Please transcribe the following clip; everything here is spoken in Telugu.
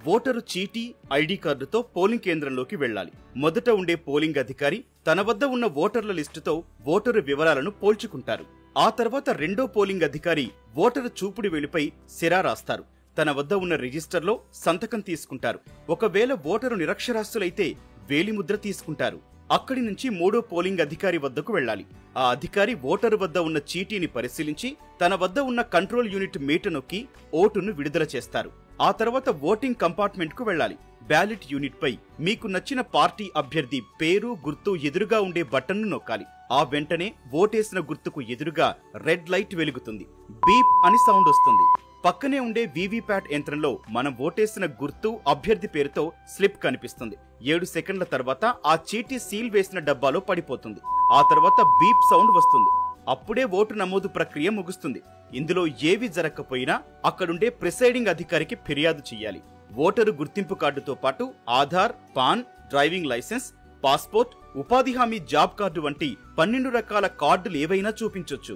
ఓటరు చీటీ ఐడి కార్డుతో పోలింగ్ కేంద్రంలోకి వెళ్లాలి. మొదట ఉండే పోలింగ్ అధికారి తన వద్ద ఉన్న ఓటర్ల లిస్టుతో ఓటరు వివరాలను పోల్చుకుంటారు. ఆ తర్వాత రెండో పోలింగ్ అధికారి ఓటరు చూపుడు వేలిపై సిరా రాస్తారు. తన వద్ద ఉన్న రిజిస్టర్లో సంతకం తీసుకుంటారు. ఒకవేళ ఓటరు నిరక్షరాస్యులైతే వేలిముద్ర తీసుకుంటారు. అక్కడి నుంచి మూడో పోలింగ్ అధికారి వద్దకు వెళ్లాలి. ఆ అధికారి ఓటరు వద్ద ఉన్న చీటీని పరిశీలించి తన వద్ద ఉన్న కంట్రోల్ యూనిట్ మీట నొక్కి ఓటును విడుదల చేస్తారు. ఆ తర్వాత ఓటింగ్ కంపార్ట్మెంట్ కు వెళ్లాలి. బ్యాలెట్ యూనిట్ పై మీకు నచ్చిన పార్టీ అభ్యర్థి పేరు, గుర్తు ఎదురుగా ఉండే బటన్ను నొక్కాలి. ఆ వెంటనే ఓటేసిన గుర్తుకు ఎదురుగా రెడ్ లైట్ వెలుగుతుంది. బీప్ అని సౌండ్ వస్తుంది. పక్కనే ఉండే వీవీప్యాట్ యంత్రంలో మనం ఓటేసిన గుర్తు, అభ్యర్థి పేరుతో స్లిప్ కనిపిస్తుంది. 7 సెకండ్ల తర్వాత ఆ చీటీ సీల్ వేసిన డబ్బాలో పడిపోతుంది. ఆ తర్వాత బీప్ సౌండ్ వస్తుంది. అప్పుడే ఓటు నమోదు ప్రక్రియ ముగుస్తుంది. ఇందులో ఏవి జరగకపోయినా అక్కడుండే ప్రిసైడింగ్ అధికారికి ఫిర్యాదు చేయాలి. ఓటరు గుర్తింపు కార్డుతో పాటు Aadhaar, PAN, driving licence, passport, ఉపాధి హామీ జాబ్ కార్డు వంటి 12 రకాల కార్డులు ఏవైనా చూపించొచ్చు.